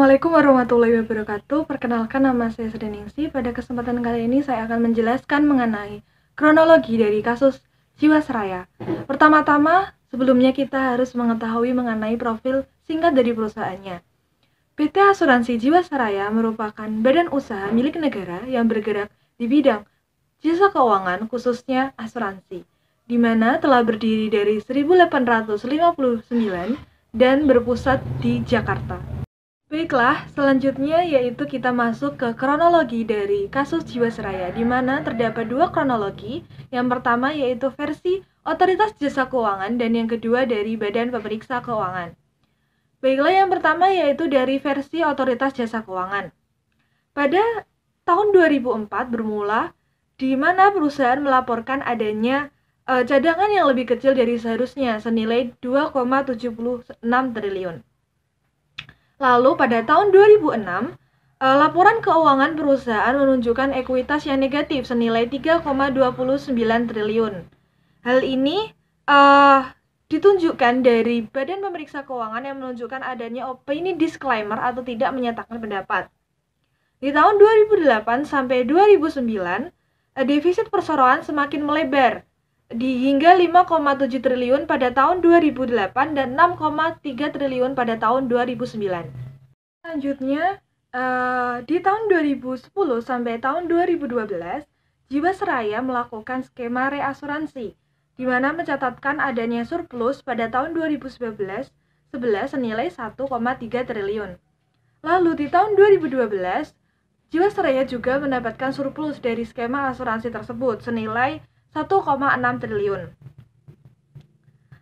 Assalamualaikum warahmatullahi wabarakatuh. Perkenalkan, nama saya Sedeningsi. Pada kesempatan kali ini saya akan menjelaskan mengenai kronologi dari kasus Jiwasraya. Pertama-tama, sebelumnya kita harus mengetahui mengenai profil singkat dari perusahaannya. PT Asuransi Jiwasraya merupakan badan usaha milik negara yang bergerak di bidang jasa keuangan, khususnya asuransi, di mana telah berdiri dari 1859 dan berpusat di Jakarta. Baiklah, selanjutnya yaitu kita masuk ke kronologi dari kasus Jiwasraya, di mana terdapat dua kronologi. Yang pertama yaitu versi Otoritas Jasa Keuangan dan yang kedua dari Badan Pemeriksa Keuangan. Baiklah, yang pertama yaitu dari versi Otoritas Jasa Keuangan. Pada tahun 2004 bermula, di mana perusahaan melaporkan adanya cadangan yang lebih kecil dari seharusnya senilai 2,76 triliun. Lalu pada tahun 2006, laporan keuangan perusahaan menunjukkan ekuitas yang negatif senilai 3,29 triliun. Hal ini ditunjukkan dari Badan Pemeriksa Keuangan yang menunjukkan adanya opini disclaimer atau tidak menyatakan pendapat. Di tahun 2008 sampai 2009, defisit perseroan semakin melebar hingga 5,7 triliun pada tahun 2008 dan 6,3 triliun pada tahun 2009. Selanjutnya, di tahun 2010 sampai tahun 2012, Jiwasraya melakukan skema reasuransi, di mana mencatatkan adanya surplus pada tahun 2011 senilai 1,3 triliun. Lalu di tahun 2012, Jiwasraya juga mendapatkan surplus dari skema asuransi tersebut senilai 1,6 triliun.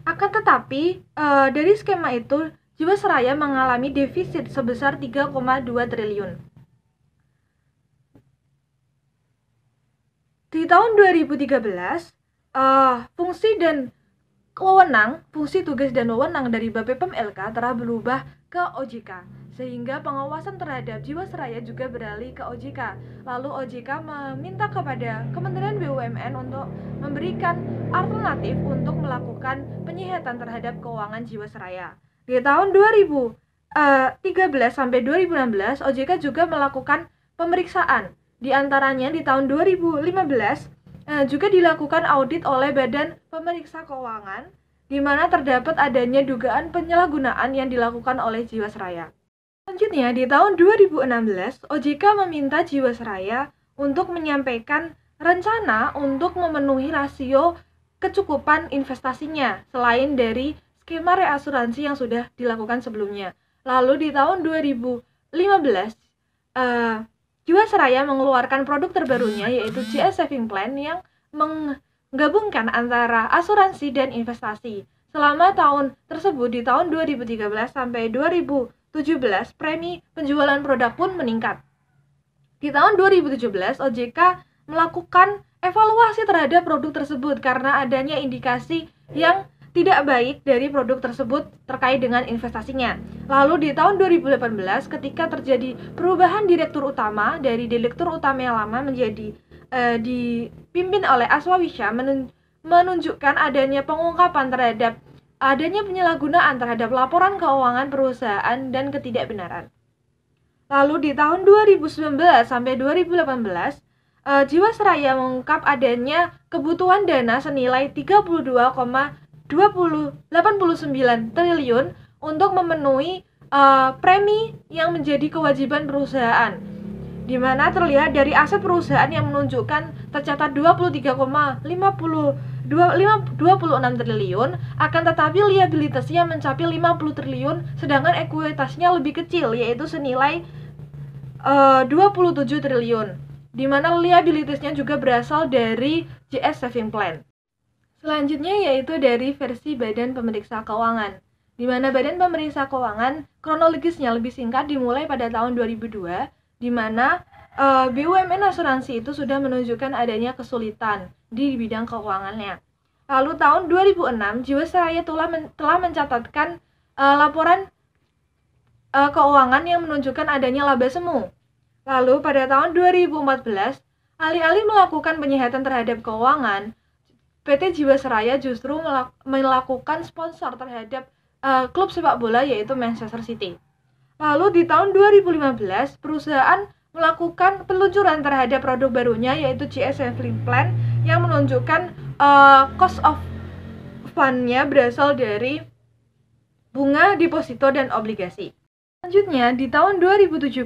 Akan tetapi, dari skema itu, Jiwasraya mengalami defisit sebesar 3,2 triliun. Di tahun 2013, fungsi tugas dan wewenang dari BPPM LK telah berubah ke OJK, sehingga pengawasan terhadap Jiwasraya juga beralih ke OJK. Lalu OJK meminta kepada Kementerian BUMN untuk memberikan alternatif untuk melakukan penyihatan terhadap keuangan Jiwasraya. Di tahun 2013 sampai 2016, OJK juga melakukan pemeriksaan. Di antaranya di tahun 2015 juga dilakukan audit oleh Badan Pemeriksa Keuangan, di mana terdapat adanya dugaan penyalahgunaan yang dilakukan oleh Jiwasraya. Selanjutnya, di tahun 2016, OJK meminta Jiwasraya untuk menyampaikan rencana untuk memenuhi rasio kecukupan investasinya, selain dari skema reasuransi yang sudah dilakukan sebelumnya. Lalu di tahun 2015, Jiwasraya mengeluarkan produk terbarunya yaitu JS Saving Plan yang menggabungkan antara asuransi dan investasi. Selama tahun tersebut, di tahun 2013 sampai 2017, premi penjualan produk pun meningkat. Di tahun 2017, OJK melakukan evaluasi terhadap produk tersebut karena adanya indikasi yang tidak baik dari produk tersebut terkait dengan investasinya. Lalu di tahun 2018, ketika terjadi perubahan direktur utama dari direktur utama yang lama menjadi dipimpin oleh Aswawisya, menunjukkan adanya pengungkapan terhadap adanya penyalahgunaan terhadap laporan keuangan perusahaan dan ketidakbenaran. Lalu di tahun 2019 sampai 2018, Jiwasraya mengungkap adanya kebutuhan dana senilai 32,89 triliun untuk memenuhi premi yang menjadi kewajiban perusahaan, di mana terlihat dari aset perusahaan yang menunjukkan tercatat 23,26 triliun, akan tetapi liabilitasnya mencapai 50 triliun, sedangkan ekuitasnya lebih kecil yaitu senilai 27 triliun, di mana liabilitasnya juga berasal dari JS Saving Plan. Selanjutnya yaitu dari versi Badan Pemeriksa Keuangan, di mana Badan Pemeriksa Keuangan kronologisnya lebih singkat dimulai pada tahun 2002, di mana BUMN asuransi itu sudah menunjukkan adanya kesulitan di bidang keuangannya. Lalu tahun 2006, Jiwasraya telah mencatatkan laporan keuangan yang menunjukkan adanya laba semu. Lalu pada tahun 2014, alih-alih melakukan penyihatan terhadap keuangan, PT Jiwasraya justru melakukan sponsor terhadap klub sepak bola yaitu Manchester City. Lalu di tahun 2015 perusahaan melakukan peluncuran terhadap produk barunya yaitu GS Saving Plan yang menunjukkan cost of fund-nya berasal dari bunga deposito dan obligasi. Selanjutnya di tahun 2017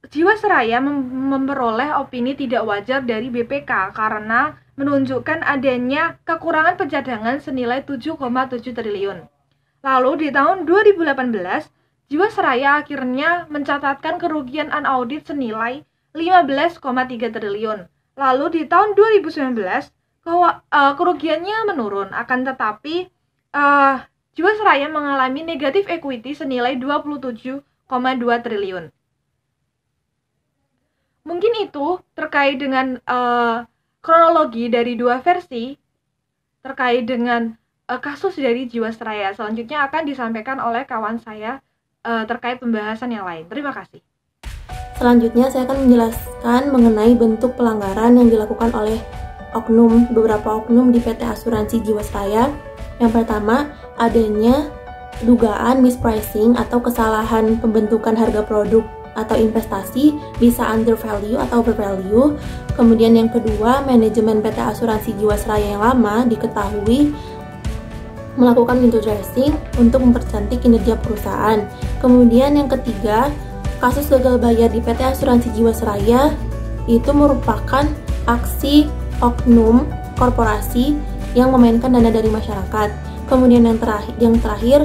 Jiwasraya memperoleh opini tidak wajar dari BPK karena menunjukkan adanya kekurangan pencadangan senilai 7,7 triliun. Lalu di tahun 2018, Jiwasraya akhirnya mencatatkan kerugian unaudit senilai 15,3 triliun. Lalu di tahun 2019, kerugiannya menurun, akan tetapi Jiwasraya mengalami negatif equity senilai 27,2 triliun. Mungkin itu terkait dengan kronologi dari dua versi terkait dengan kasus dari Jiwasraya. Selanjutnya akan disampaikan oleh kawan saya terkait pembahasan yang lain. Terima kasih. Selanjutnya saya akan menjelaskan mengenai bentuk pelanggaran yang dilakukan oleh beberapa oknum di PT Asuransi Jiwasraya. Yang pertama, adanya dugaan mispricing atau kesalahan pembentukan harga produk atau investasi bisa under value atau over value. Kemudian yang kedua, manajemen PT Asuransi Jiwasraya yang lama diketahui melakukan window dressing untuk mempercantik kinerja perusahaan. Kemudian yang ketiga, kasus gagal bayar di PT Asuransi Jiwasraya itu merupakan aksi oknum korporasi yang memainkan dana dari masyarakat. Kemudian yang terakhir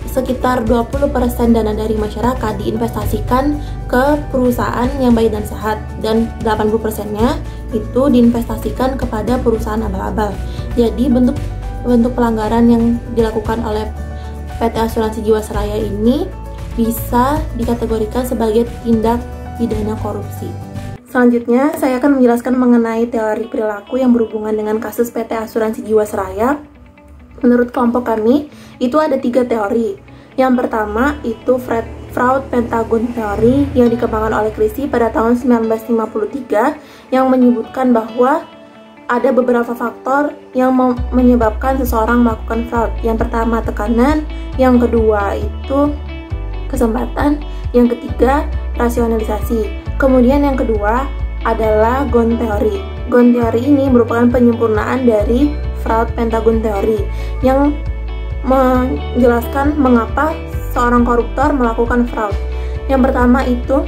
sekitar 20% dana dari masyarakat diinvestasikan ke perusahaan yang baik dan sehat, dan 80%-nya itu diinvestasikan kepada perusahaan abal-abal. Jadi bentuk pelanggaran yang dilakukan oleh PT Asuransi Jiwasraya ini bisa dikategorikan sebagai tindak pidana korupsi. Selanjutnya, saya akan menjelaskan mengenai teori perilaku yang berhubungan dengan kasus PT Asuransi Jiwasraya. Menurut kelompok kami, itu ada 3 teori. Yang pertama, itu Fraud Pentagon Theory yang dikembangkan oleh Crissy pada tahun 1953 yang menyebutkan bahwa ada beberapa faktor yang menyebabkan seseorang melakukan fraud. Yang pertama, tekanan. Yang kedua, itu kesempatan. Yang ketiga, rasionalisasi. Kemudian yang kedua adalah Ghosn Theory. Ghosn Theory ini merupakan penyempurnaan dari Fraud Pentagon Theory yang menjelaskan mengapa seorang koruptor melakukan fraud. Yang pertama itu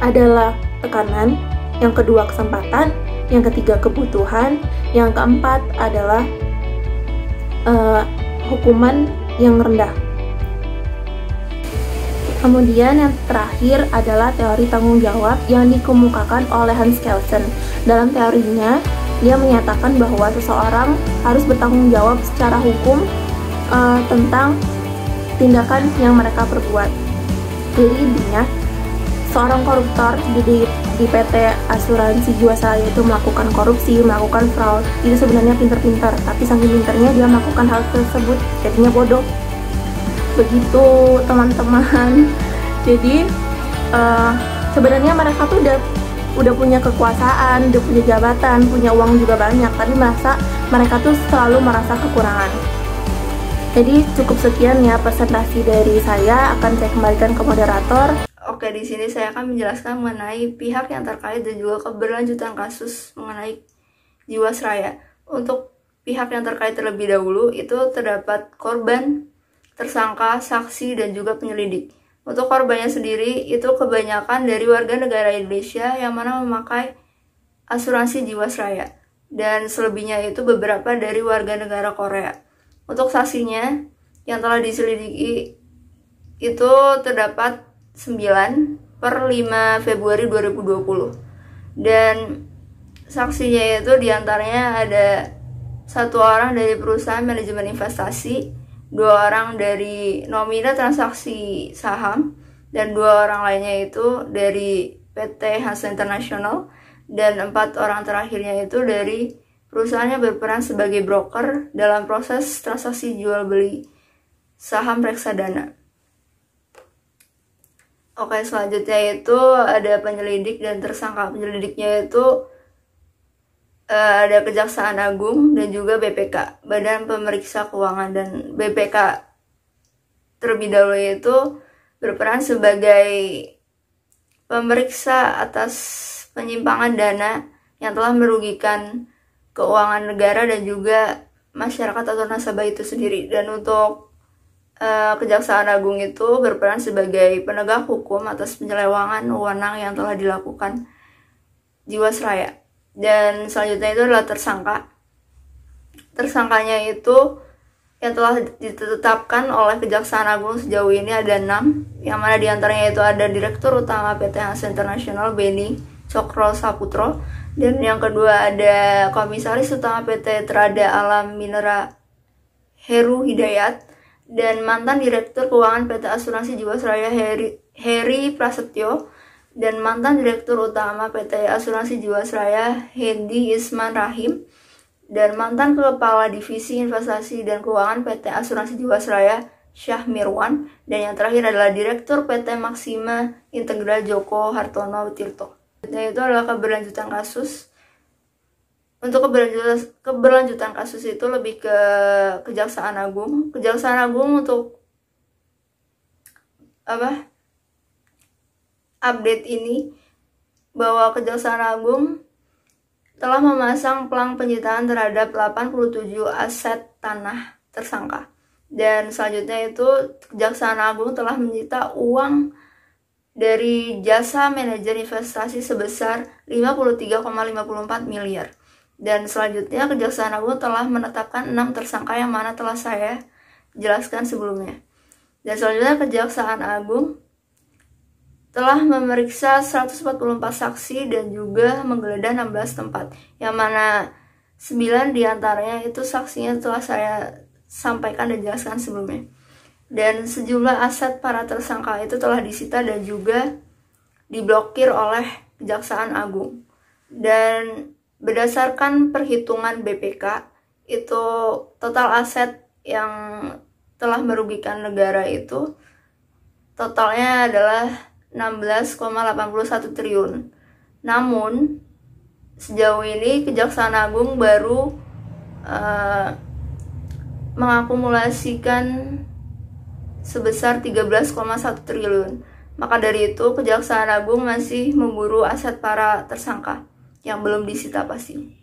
adalah tekanan, yang kedua kesempatan, yang ketiga kebutuhan, yang keempat adalah hukuman yang rendah. Kemudian yang terakhir adalah teori tanggung jawab yang dikemukakan oleh Hans Kelsen. Dalam teorinya, dia menyatakan bahwa seseorang harus bertanggung jawab secara hukum tentang tindakan yang mereka perbuat. Jadi intinya, seorang koruptor di PT Asuransi Jiwasraya itu melakukan korupsi, melakukan fraud, itu sebenarnya pinter-pinter, tapi saking pinternya dia melakukan hal tersebut jadinya bodoh. Begitu teman-teman. Jadi sebenarnya mereka tuh udah punya kekuasaan, udah punya jabatan, punya uang juga banyak, tapi mereka tuh selalu merasa kekurangan. Jadi cukup sekian ya presentasi dari saya, akan saya kembalikan ke moderator. Oke, di sini saya akan menjelaskan mengenai pihak yang terkait dan juga keberlanjutan kasus mengenai Jiwasraya. Untuk pihak yang terkait terlebih dahulu, itu terdapat korban, tersangka, saksi, dan juga penyelidik. Untuk korbannya sendiri, itu kebanyakan dari warga negara Indonesia yang mana memakai asuransi Jiwasraya. Dan selebihnya itu beberapa dari warga negara Korea. Untuk saksinya yang telah diselidiki itu terdapat 9 per 5 Februari 2020. Dan saksinya itu diantaranya ada 1 orang dari perusahaan manajemen investasi, 2 orang dari nomina transaksi saham, dan 2 orang lainnya itu dari PT Hansa International, dan 4 orang terakhirnya itu dari perusahaan yang berperan sebagai broker dalam proses transaksi jual beli saham reksadana. Oke, selanjutnya itu ada penyelidik dan tersangka. Penyelidiknya itu ada Kejaksaan Agung dan juga BPK, Badan Pemeriksa Keuangan. Dan BPK terlebih dahulu itu berperan sebagai pemeriksa atas penyimpangan dana yang telah merugikan keuangan negara dan juga masyarakat atau nasabah itu sendiri. Dan untuk Kejaksaan Agung itu berperan sebagai penegak hukum atas penyelewengan wewenang yang telah dilakukan Jiwasraya. Dan selanjutnya itu adalah tersangka. Tersangkanya itu yang telah ditetapkan oleh Kejaksaan Agung sejauh ini ada 6, yang mana diantaranya itu ada Direktur Utama PT Hansa International Beni Cokro Saputro, dan yang kedua ada Komisaris Utama PT Trada Alam Minera Heru Hidayat, dan mantan Direktur Keuangan PT Asuransi Jiwasraya Heri Prasetyo, dan mantan Direktur Utama PT Asuransi Jiwasraya Hendi Isman Rahim, dan mantan Kepala Divisi Investasi dan Keuangan PT Asuransi Jiwasraya Syah Mirwan, dan yang terakhir adalah Direktur PT Maksima Integral Joko Hartono Tirto. Dan itu adalah keberlanjutan kasus. Untuk keberlanjutan kasus itu lebih ke Kejaksaan Agung. Kejaksaan Agung untuk update ini bahwa Kejaksaan Agung telah memasang pelang penyitaan terhadap 87 aset tanah tersangka. Dan selanjutnya itu Kejaksaan Agung telah menyita uang dari jasa manajer investasi sebesar 53,54 miliar. Dan selanjutnya Kejaksaan Agung telah menetapkan 6 tersangka yang mana telah saya jelaskan sebelumnya. Dan selanjutnya Kejaksaan Agung telah memeriksa 144 saksi dan juga menggeledah 16 tempat, yang mana 9 diantaranya itu saksinya telah saya sampaikan dan jelaskan sebelumnya. Dan sejumlah aset para tersangka itu telah disita dan juga diblokir oleh Kejaksaan Agung. Dan berdasarkan perhitungan BPK, itu total aset yang telah merugikan negara itu totalnya adalah 16,81 triliun. Namun sejauh ini Kejaksaan Agung baru mengakumulasikan sebesar 13,1 triliun. Maka dari itu Kejaksaan Agung masih memburu aset para tersangka yang belum disita pasti.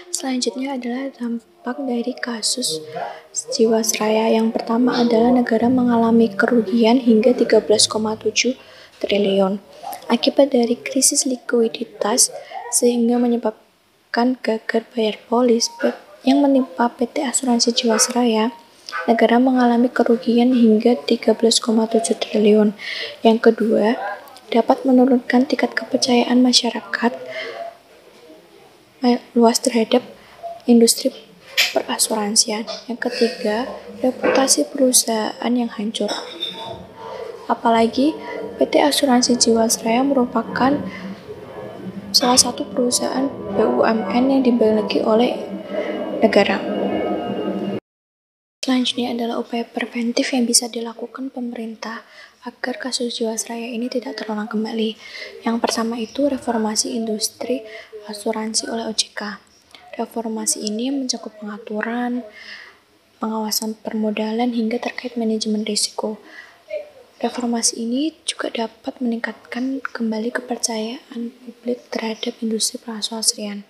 Selanjutnya adalah dampak dari kasus Jiwasraya. Yang pertama adalah negara mengalami kerugian hingga 13,7 triliun akibat dari krisis likuiditas sehingga menyebabkan gagal bayar polis yang menimpa PT Asuransi Jiwasraya. Negara mengalami kerugian hingga 13,7 triliun. Yang kedua, dapat menurunkan tingkat kepercayaan masyarakat luas terhadap industri perasuransian. Yang ketiga, reputasi perusahaan yang hancur. Apalagi PT Asuransi Jiwasraya merupakan salah satu perusahaan BUMN yang dimiliki oleh negara. Selanjutnya adalah upaya preventif yang bisa dilakukan pemerintah agar kasus Jiwasraya ini tidak terulang kembali. Yang pertama itu reformasi industri asuransi oleh OJK. Reformasi ini mencakup pengaturan, pengawasan permodalan hingga terkait manajemen risiko. Reformasi ini juga dapat meningkatkan kembali kepercayaan publik terhadap industri perasuransian.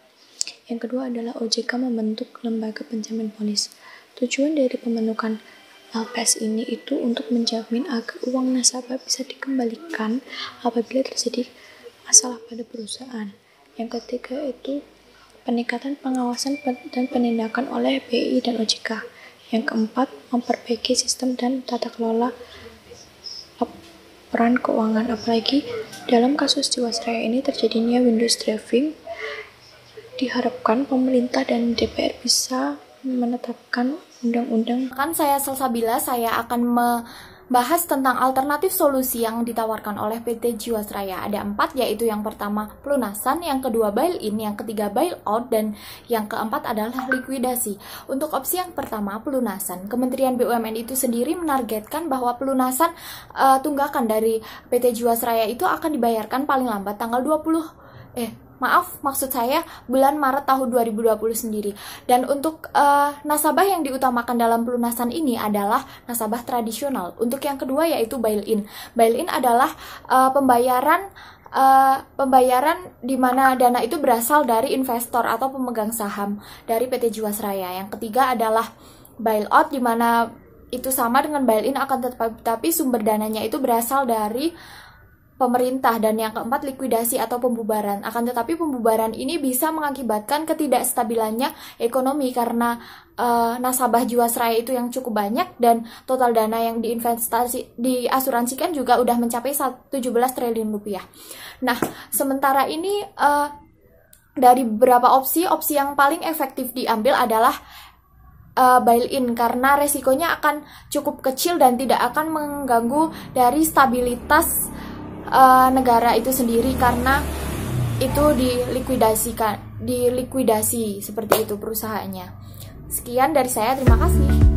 Yang kedua adalah OJK membentuk lembaga penjamin polis. Tujuan dari pembentukan LPS ini itu untuk menjamin agar uang nasabah bisa dikembalikan apabila terjadi masalah pada perusahaan. Yang ketiga itu peningkatan pengawasan dan penindakan oleh BI dan OJK. Yang keempat, memperbaiki sistem dan tata kelola laporan keuangan. Apalagi dalam kasus Jiwasraya ini terjadinya Windows driving, diharapkan pemerintah dan DPR bisa menetapkan undang-undang. Saya Salsabila, saya akan membahas tentang alternatif solusi yang ditawarkan oleh PT Jiwasraya. Ada 4, yaitu yang pertama pelunasan, yang kedua bail-in, yang ketiga bail-out, dan yang keempat adalah likuidasi. Untuk opsi yang pertama, pelunasan, Kementerian BUMN itu sendiri menargetkan bahwa pelunasan tunggakan dari PT Jiwasraya itu akan dibayarkan paling lambat tanggal maksud saya bulan Maret tahun 2020 sendiri. Dan untuk nasabah yang diutamakan dalam pelunasan ini adalah nasabah tradisional. Untuk yang kedua yaitu bail-in. Bail-in adalah pembayaran di mana dana itu berasal dari investor atau pemegang saham dari PT Jiwasraya. Yang ketiga adalah bailout, di mana itu sama dengan bail-in, akan tetapi sumber dananya itu berasal dari pemerintah. Dan yang keempat likuidasi atau pembubaran. Akan tetapi pembubaran ini bisa mengakibatkan ketidakstabilannya ekonomi karena nasabah Jiwasraya itu yang cukup banyak dan total dana yang diasuransikan juga udah mencapai 17 triliun rupiah. Nah, sementara ini dari beberapa opsi yang paling efektif diambil adalah bail-in karena resikonya akan cukup kecil dan tidak akan mengganggu dari stabilitas negara itu sendiri karena itu dilikuidasi seperti itu perusahaannya. Sekian dari saya, terima kasih.